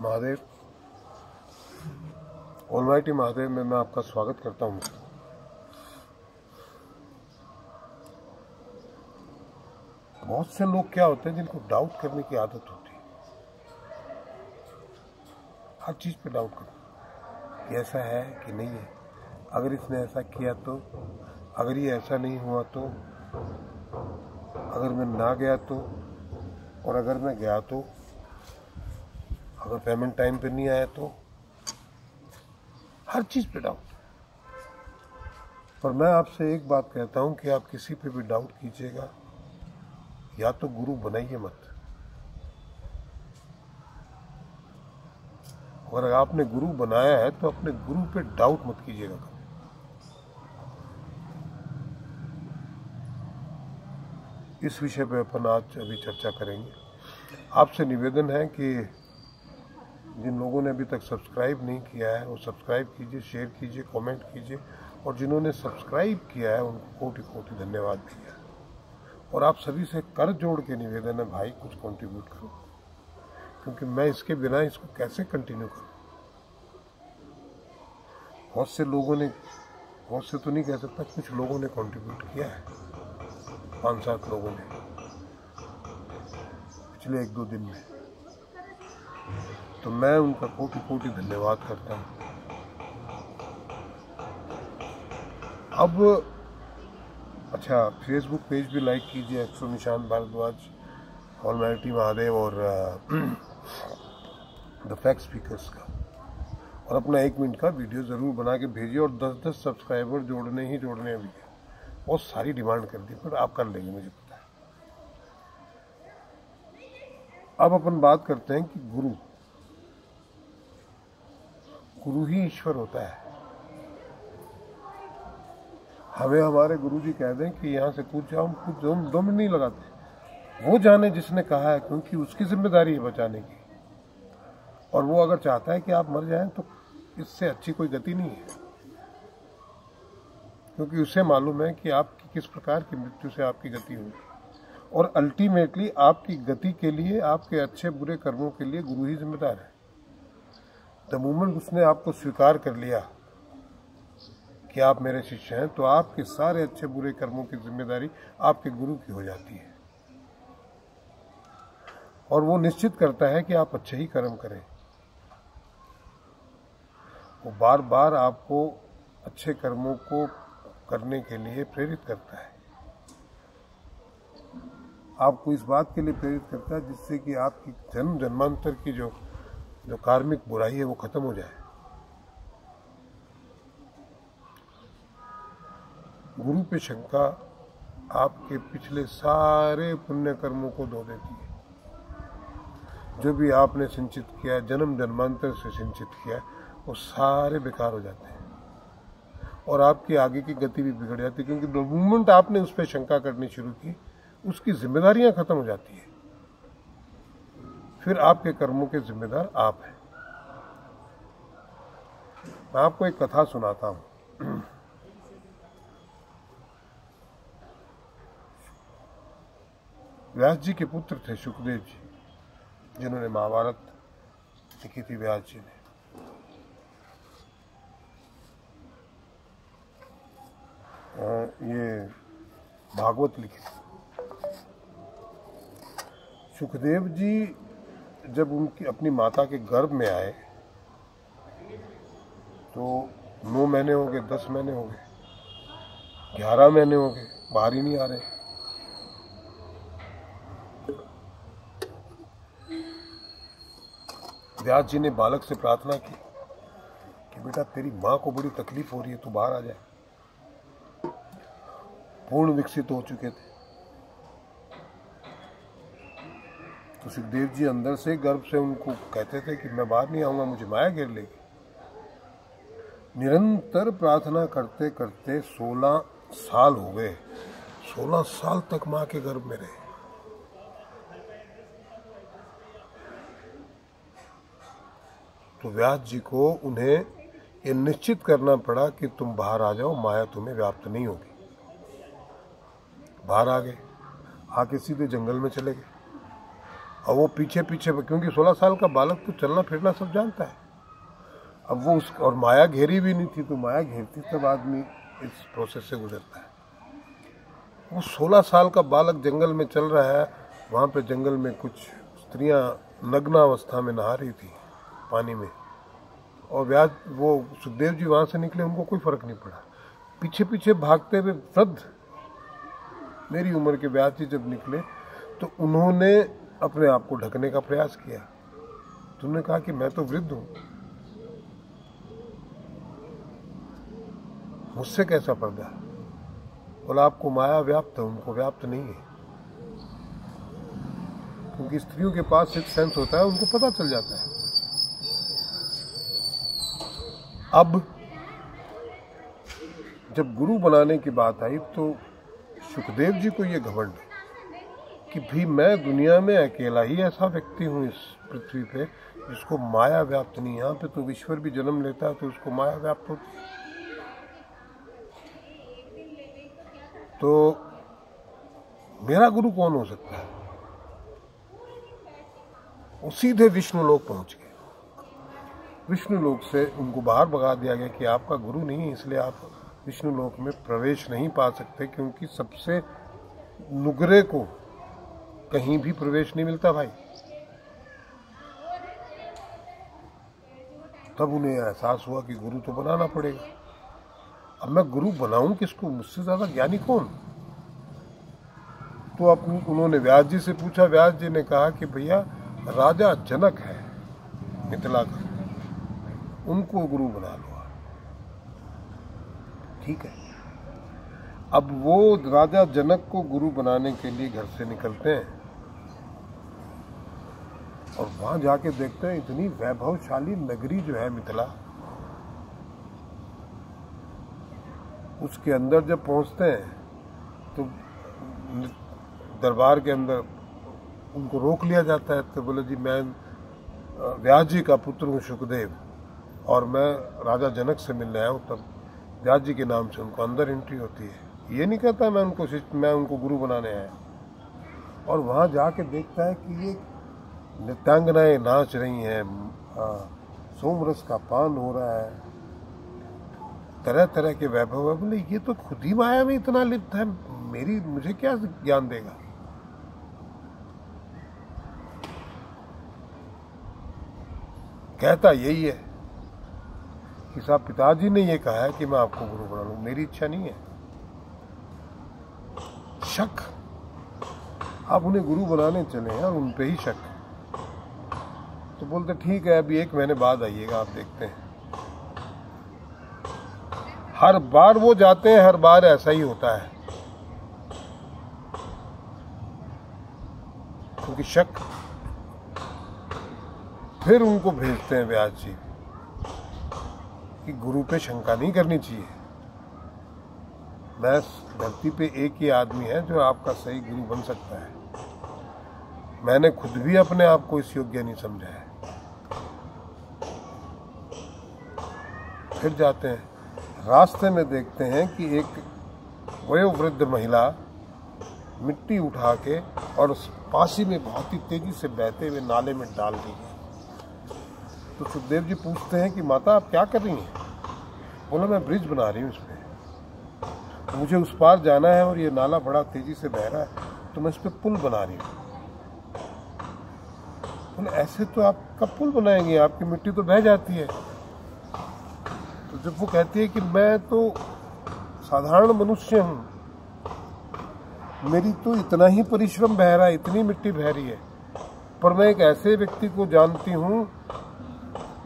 Mahadev, almighty Mahadev में मैं आपका स्वागत करता हूँ। बहुत से लोग क्या होते हैं जिनको डाउट करने की आदत होती है, हर चीज़ पे डाउट करना कि ऐसा है कि नहीं है, अगर इसने ऐसा किया तो, अगर ये ऐसा नहीं हुआ तो, अगर मैं ना गया तो, और अगर मैं गया तो, अगर पेमेंट टाइम पे नहीं आया तो, हर चीज़ पे डाउट। पर मैं आपसे एक बात कहता हूं कि आप किसी पे भी डाउट कीजिएगा या तो गुरु बनाइए मत। अगर आपने गुरु बनाया है तो अपने गुरु पे डाउट मत कीजिएगा। इस विषय पे अपन आज अभी चर्चा करेंगे। आपसे निवेदन है कि जिन लोगों ने अभी तक सब्सक्राइब नहीं किया है वो सब्सक्राइब कीजिए, शेयर कीजिए, कमेंट कीजिए, और जिन्होंने सब्सक्राइब किया है उनको कोटि कोटि धन्यवाद भैया। और आप सभी से कर जोड़ के निवेदन है, भाई कुछ कंट्रीब्यूट करो, क्योंकि मैं इसके बिना इसको कैसे कंटिन्यू करूं। बहुत से लोगों ने, बहुत से तो नहीं कह सकता, कुछ लोगों ने कंट्रीब्यूट किया है, 5-7 लोगों ने पिछले 1-2 दिन में, तो मैं उनका कोटि कोटि धन्यवाद करता हूं। अब अच्छा, फेसबुक पेज भी लाइक कीजिए, एक्सो निशान भारद्वाज, ऑलमाइटी महादेव और द फैक्ट स्पीकर्स का, और अपना 1 मिनट का वीडियो ज़रूर बना के भेजिए। और 10-10 सब्सक्राइबर जोड़ने ही जोड़ने अभी है, बहुत सारी डिमांड कर दी, पर आप कर लेंगे मुझे पता है। अब अपन बात करते हैं कि गुरु ही ईश्वर होता है। हमें हमारे गुरु जी कह दें कि यहाँ से कूद जाओ, हम कूद जाओ, 2 मिनट नहीं लगाते। वो जाने जिसने कहा है, क्योंकि उसकी जिम्मेदारी है बचाने की, और वो अगर चाहता है कि आप मर जाएं तो इससे अच्छी कोई गति नहीं है, क्योंकि उसे मालूम है कि आपकी किस प्रकार की मृत्यु से आपकी गति होगी। और अल्टीमेटली आपकी गति के लिए, आपके अच्छे बुरे कर्मों के लिए गुरु ही जिम्मेदार है। द मोमेंट उसने आपको स्वीकार कर लिया कि आप मेरे शिष्य हैं, तो आपके सारे अच्छे बुरे कर्मों की जिम्मेदारी आपके गुरु की हो जाती है, और वो निश्चित करता है कि आप अच्छे ही कर्म करें। वो बार बार आपको अच्छे कर्मों को करने के लिए प्रेरित करता है, आपको इस बात के लिए प्रेरित करता है जिससे कि आपकी जन्म जन्मांतर की जो कार्मिक बुराई है वो खत्म हो जाए। गुरु पे शंका आपके पिछले सारे पुण्य कर्मों को धो देती है। जो भी आपने संचित किया, जन्म जन्मांतर से संचित किया, वो सारे बेकार हो जाते हैं, और आपकी आगे की गति भी बिगड़ जाती है, क्योंकि द मोमेंट आपने उस पर शंका करनी शुरू की, उसकी जिम्मेदारियां खत्म हो जाती है। फिर आपके कर्मों के जिम्मेदार आप हैं। मैं आपको एक कथा सुनाता हूं। व्यास जी के पुत्र थे सुखदेव जी, जिन्होंने महाभारत लिखी थी व्यास जी ने। ये भागवत लिखी थी। सुखदेव जी जब उनकी अपनी माता के गर्भ में आए तो 9 महीने हो गए, 10 महीने हो गए, 11 महीने हो गए, बाहर ही नहीं आ रहे। व्यास जी ने बालक से प्रार्थना की कि बेटा तेरी माँ को बड़ी तकलीफ हो रही है, तू बाहर आ जाए। पूर्ण विकसित हो चुके थे, तो सुखदेव जी अंदर से गर्भ से उनको कहते थे कि मैं बाहर नहीं आऊंगा, मुझे माया घेर लेगी। निरंतर प्रार्थना करते करते 16 साल हो गए, 16 साल तक माँ के गर्भ में रहे। तो व्यास जी को उन्हें ये निश्चित करना पड़ा कि तुम बाहर आ जाओ, माया तुम्हें व्याप्त नहीं होगी। बाहर आ गए, आके सीधे जंगल में चले गए। और वो पीछे पीछे, क्योंकि 16 साल का बालक तो चलना फिरना सब जानता है। अब वो और माया घेरी भी नहीं थी, तो माया घेरती तब आदमी इस प्रोसेस से गुजरता है। वो 16 साल का बालक जंगल में चल रहा है, वहाँ पे जंगल में कुछ स्त्रियाँ नग्नावस्था में नहा रही थी पानी में, और व्यास वो सुखदेव जी वहाँ से निकले, उनको कोई फर्क नहीं पड़ा। पीछे पीछे भागते हुए वृद्ध मेरी उम्र के व्यास जी जब निकले तो उन्होंने अपने आप को ढकने का प्रयास किया। तो उन्होंने कहा कि मैं तो वृद्ध हूँ, मुझसे कैसा पर्दा? बोला आपको माया व्याप्त है, उनको व्याप्त नहीं है। क्योंकि स्त्रियों के पास सिक्स सेंस होता है, उनको पता चल जाता है। अब जब गुरु बनाने की बात आई तो सुखदेव जी को ये घमंड कि भी मैं दुनिया में अकेला ही ऐसा व्यक्ति हूँ इस पृथ्वी पे जिसको माया व्याप्त नहीं। यहाँ पे तो ईश्वर भी जन्म लेता है तो उसको माया व्याप्त होती है। तो मेरा गुरु कौन हो सकता है? वो सीधे विष्णु लोक पहुंच गए। विष्णु लोक से उनको बाहर भगा दिया गया कि आपका गुरु नहीं है, इसलिए आप विष्णु लोक में प्रवेश नहीं पा सकते, क्योंकि सबसे नुगरे को कहीं भी प्रवेश नहीं मिलता भाई। तब उन्हें एहसास हुआ कि गुरु तो बनाना पड़ेगा। अब मैं गुरु बनाऊं किसको? मुझसे ज्यादा ज्ञानी कौन? तो अपनी उन्होंने व्यास जी से पूछा। व्यास जी ने कहा कि भैया राजा जनक है मिथिला का, उनको गुरु बना लो। ठीक है। अब वो राजा जनक को गुरु बनाने के लिए घर से निकलते हैं और वहां जाके देखते हैं इतनी वैभवशाली नगरी जो है मिथिला, उसके अंदर जब पहुंचते हैं तो दरबार के अंदर उनको रोक लिया जाता है। तो बोले जी मैं व्यास जी का पुत्र हूँ सुखदेव, और मैं राजा जनक से मिलने आया हूँ। तब व्यास जी के नाम से उनको अंदर एंट्री होती है। ये नहीं कहता मैं उनको गुरु बनाने आया। और वहाँ जाके देखता है कि ये नृत्यांगनाएं नाच रही हैं, सोमरस का पान हो रहा है, तरह तरह के वैभव है। बोले ये तो खुद ही माया में इतना लिप्त है, मुझे क्या ज्ञान देगा? कहता यही है कि साहब पिताजी ने ये कहा है कि मैं आपको गुरु बना लूं, मेरी इच्छा नहीं है। शक, आप उन्हें गुरु बनाने चले हैं और उन पे ही शक। तो बोलते ठीक है, अभी 1 महीने बाद आइएगा, आप देखते हैं। हर बार वो जाते हैं, हर बार ऐसा ही होता है, क्योंकि शक। फिर उनको भेजते हैं व्यास जी कि गुरु पे शंका नहीं करनी चाहिए। बस धरती पे एक ही आदमी है जो आपका सही गुरु बन सकता है। मैंने खुद भी अपने आप को इस योग्य नहीं समझा है। फिर जाते हैं, रास्ते में देखते हैं कि एक वयोवृद्ध महिला मिट्टी उठा के और उस पासी में बहुत ही तेजी से बहते हुए नाले में डाल दी है। तो सुखदेव जी पूछते हैं कि माता आप क्या कर रही हैं? बोला मैं ब्रिज बना रही हूँ इस पे, मुझे उस पार जाना है और ये नाला बड़ा तेजी से बह रहा है, तो मैं इस पे पुल बना रही हूँ। बोले ऐसे तो आप कब पुल बनाएंगे, आपकी मिट्टी तो बह जाती है। तो जब वो कहती है कि मैं तो साधारण मनुष्य हूँ, मेरी तो इतना ही परिश्रम बह रहा है, इतनी मिट्टी बह रही है, पर मैं एक ऐसे व्यक्ति को जानती हूँ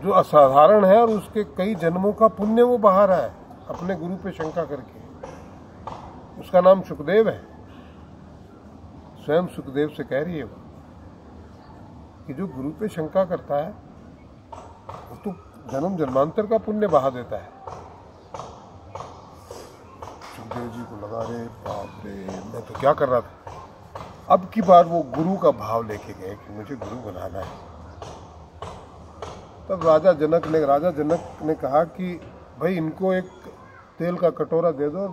जो असाधारण है और उसके कई जन्मों का पुण्य वो बहा रहा है अपने गुरु पे शंका करके। उसका नाम सुखदेव है। स्वयं सुखदेव से कह रही है वो कि जो गुरु पे शंका करता है वो तो जन्म जन्मांतर का पुण्य बहा देता है। सुखदेव जी को लगा रे बाप रे, मैं तो क्या कर रहा था। अब की बार वो गुरु का भाव लेके गए कि मुझे गुरु बनाना है। तब राजा जनक ने कहा कि भाई इनको एक तेल का कटोरा दे दो,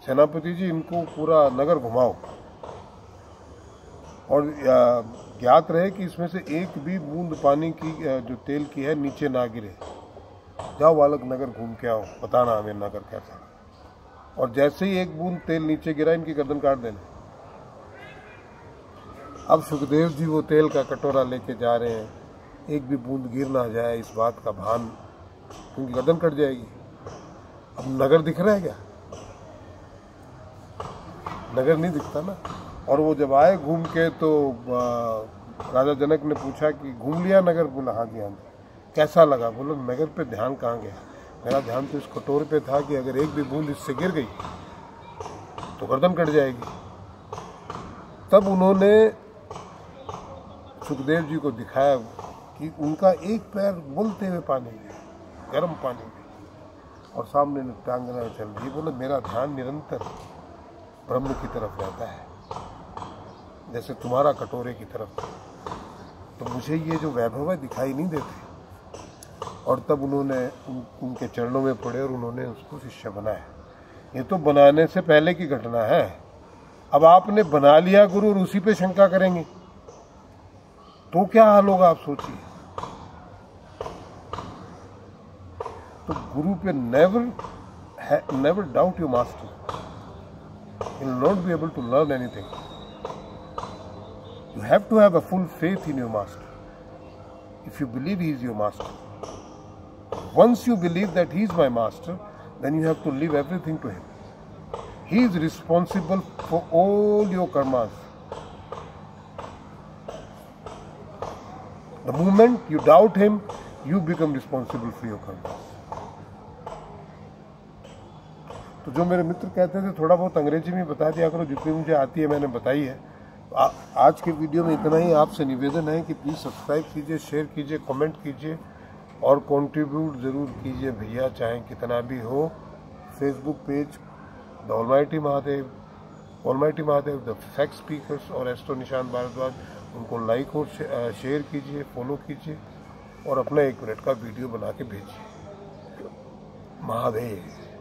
सेनापति जी इनको पूरा नगर घुमाओ और ज्ञात रहे कि इसमें से एक भी बूंद पानी की जो तेल की है नीचे ना गिरे। जाओ बालक नगर घूम के आओ, बताना हमें नगर कैसा। और जैसे ही एक बूंद तेल नीचे गिरा इनकी गर्दन काट देना। अब सुखदेव जी वो तेल का कटोरा लेके जा रहे हैं, एक भी बूंद गिर ना जाए इस बात का भान, उनकी गर्दन कट जाएगी। अब नगर दिख रहा है क्या? नगर नहीं दिखता ना। और वो जब आए घूम के तो राजा जनक ने पूछा कि घूम लिया नगर? बोला हाँ जी हाँ जी। कैसा लगा? बोला नगर पे ध्यान कहाँ गया, मेरा ध्यान तो इस कटोरे पे था कि अगर एक भी बूंद इससे गिर गई तो गर्दन कट जाएगी। तब उन्होंने सुखदेव जी को दिखाया कि उनका एक पैर बोलते हुए पानी में, गर्म पानी में, और सामने नृत्यांगनाएं चल रही। बोले मेरा ध्यान निरंतर ब्रह्म की तरफ रहता है, जैसे तुम्हारा कटोरे की तरफ। तो मुझे ये जो वैभव है दिखाई नहीं देते। और तब उन्होंने उनके चरणों में पड़े और उन्होंने उसको शिष्य बनाया। ये तो बनाने से पहले की घटना है। अब आपने बना लिया गुरु और उसी पे शंका करेंगे तो क्या हाल होगा आप सोचिए। तो गुरु पे never doubt your master, you will not be able to learn anything. You have to have a full faith in your master. If you believe he is your master, once you believe that he is my master, then you have to leave everything to him. He is responsible for all your karmas. The moment you doubt him, you become responsible for your karmas. तो जो मेरे मित्र कहते थे थोड़ा बहुत अंग्रेजी में बता दिया करो, जितनी मुझे आती है मैंने बताई है। आज के वीडियो में इतना ही। आपसे निवेदन है कि प्लीज़ सब्सक्राइब कीजिए, शेयर कीजिए, कमेंट कीजिए और कंट्रीब्यूट ज़रूर कीजिए भैया, चाहे कितना भी हो। Facebook page the almighty Mahadev, the fact speakers और एस्ट्रो निशांत भारद्वाज, उनको लाइक और शेयर कीजिए, फॉलो कीजिए और अपना 1 मिनट का वीडियो बना के भेजिए। महादेव।